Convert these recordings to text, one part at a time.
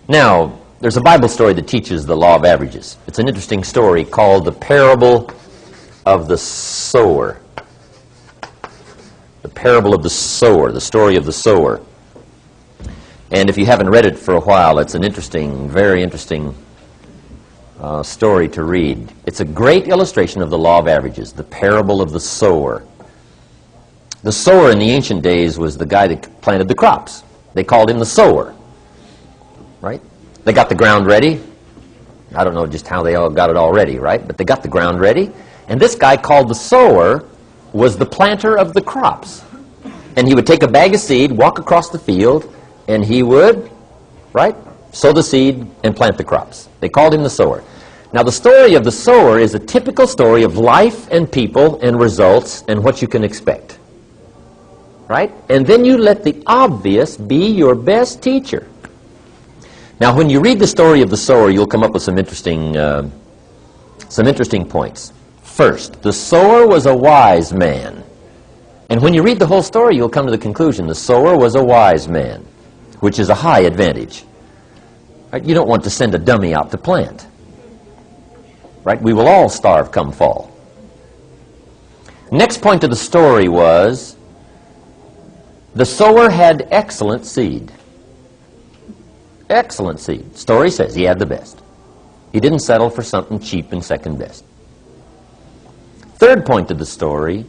Now, there's a Bible story that teaches the law of averages. It's an interesting story called the parable of the sower. The parable of the sower, the story of the sower. And if you haven't read it for a while, it's an interesting, very interesting story to read. It's a great illustration of the law of averages, the parable of the sower. The sower in the ancient days was the guy that planted the crops. They called him the sower, right? They got the ground ready. I don't know just how they all got it all ready, right? But they got the ground ready. And this guy called the sower was the planter of the crops. And he would take a bag of seed, walk across the field, and he would, right, sow the seed and plant the crops. They called him the sower. Now, the story of the sower is a typical story of life and people and results and what you can expect. Right? And then you let the obvious be your best teacher. Now, when you read the story of the sower, you'll come up with some interesting points. First, the sower was a wise man. And when you read the whole story, you'll come to the conclusion the sower was a wise man, which is a high advantage. Right? You don't want to send a dummy out to plant. Right? We will all starve come fall. Next point of the story was the sower had excellent seed. Excellent seed. Story says he had the best. He didn't settle for something cheap and second best. Third point of the story,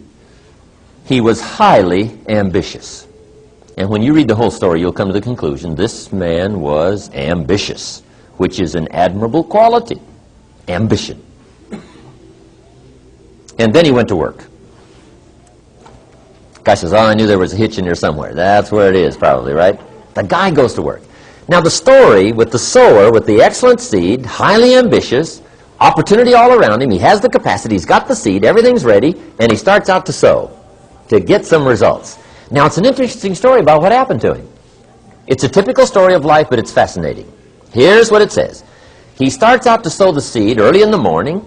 he was highly ambitious. And when you read the whole story, you'll come to the conclusion this man was ambitious, which is an admirable quality. Ambition. And then he went to work. Guy says, oh, I knew there was a hitch in there somewhere. That's where it is, probably, right? The guy goes to work. Now, the story with the sower, with the excellent seed, highly ambitious, opportunity all around him, he has the capacity, he's got the seed, everything's ready, and he starts out to sow, to get some results. Now, it's an interesting story about what happened to him. It's a typical story of life, but it's fascinating. Here's what it says. He starts out to sow the seed early in the morning,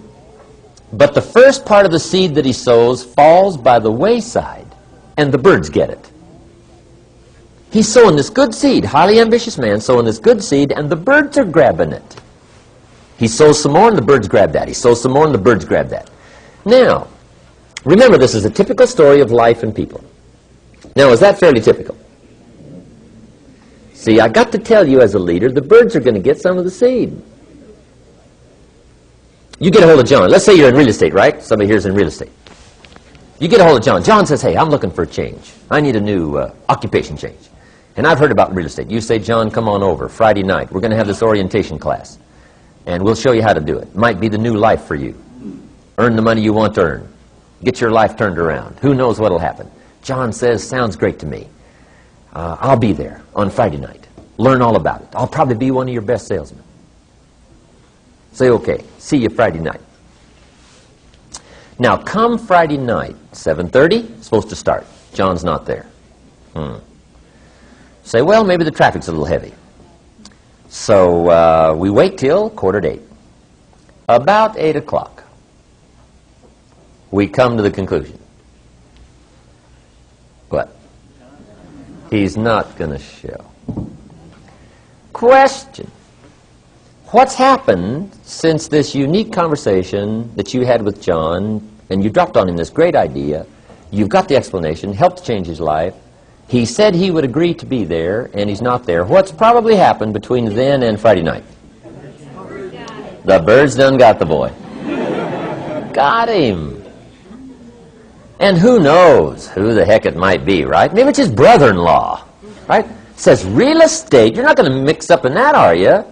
but the first part of the seed that he sows falls by the wayside, and the birds get it. He's sowing this good seed, highly ambitious man, sowing this good seed, and the birds are grabbing it. He sows some more, and the birds grab that. He sows some more, and the birds grab that. Now, remember, this is a typical story of life and people. Now, is that fairly typical? See, I got to tell you as a leader, the birds are going to get some of the seed. You get a hold of John. Let's say you're in real estate, right? Somebody here's in real estate. You get a hold of John. John says, hey, I'm looking for a change. I need a new occupation change. And I've heard about real estate. You say, John, come on over Friday night. We're going to have this orientation class. And we'll show you how to do it. Might be the new life for you. Earn the money you want to earn. Get your life turned around. Who knows what will happen? John says, sounds great to me. I'll be there on Friday night. Learn all about it. I'll probably be one of your best salesmen. Say, okay, see you Friday night. Now, come Friday night, 7:30, supposed to start. John's not there. Say, well, maybe the traffic's a little heavy. So we wait till 7:45. About 8 o'clock, we come to the conclusion. What? He's not going to show. Question. What's happened since this unique conversation that you had with John, and you dropped on him this great idea, you've got the explanation, helped change his life, he said he would agree to be there, and he's not there. What's probably happened between then and Friday night? The birds done got the boy. Got him. And who knows who the heck it might be, right? Maybe it's his brother-in-law, right? Says, real estate, you're not going to mix up in that, are you?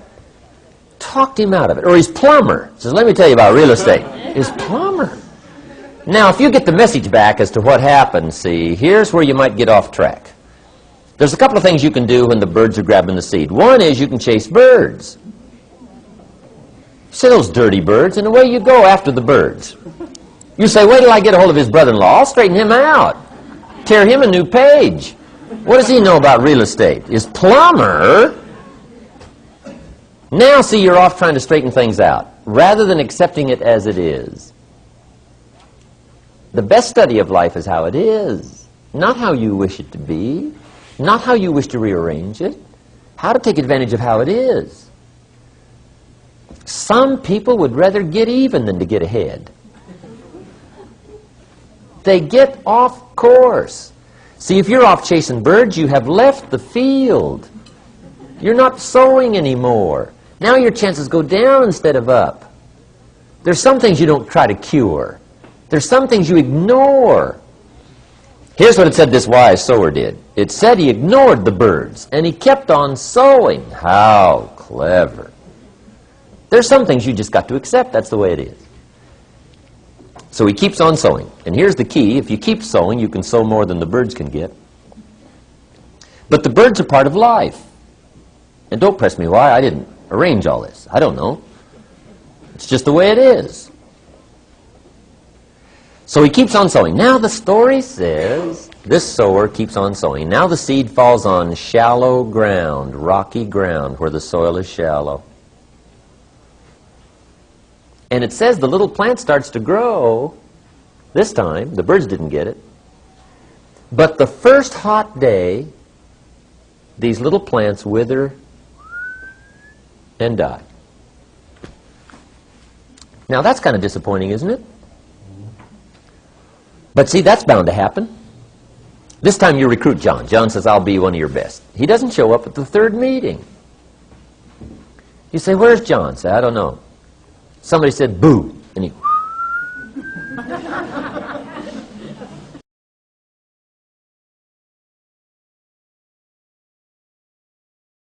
Talked him out of it. Or his plumber. Says, let me tell you about real estate. His plumber. Now, if you get the message back as to what happened, see, here's where you might get off track. There's a couple of things you can do when the birds are grabbing the seed. One is you can chase birds. See those dirty birds, and away you go after the birds. You say, wait till I get a hold of his brother-in-law. I'll straighten him out. Tear him a new page. What does he know about real estate? His plumber. Now, see, you're off trying to straighten things out, rather than accepting it as it is. The best study of life is how it is, not how you wish it to be, not how you wish to rearrange it, how to take advantage of how it is. Some people would rather get even than to get ahead. They get off course. See, if you're off chasing birds, you have left the field. You're not sowing anymore. Now your chances go down instead of up. There's some things you don't try to cure. There's some things you ignore. Here's what it said this wise sower did. It said he ignored the birds, and he kept on sowing. How clever. There's some things you just got to accept. That's the way it is. So he keeps on sowing. And here's the key. If you keep sowing, you can sow more than the birds can get. But the birds are part of life. And don't press me why. I didn't arrange all this. I don't know. It's just the way it is. So he keeps on sowing. Now the story says this sower keeps on sowing. Now the seed falls on shallow ground, rocky ground, where the soil is shallow. And it says the little plant starts to grow. This time, the birds didn't get it. But the first hot day, these little plants wither and die. Now that's kind of disappointing, isn't it? But see, that's bound to happen. This time you recruit John. John says, I'll be one of your best. He doesn't show up at the third meeting. You say, where's John? Say, I don't know. Somebody said, boo. And he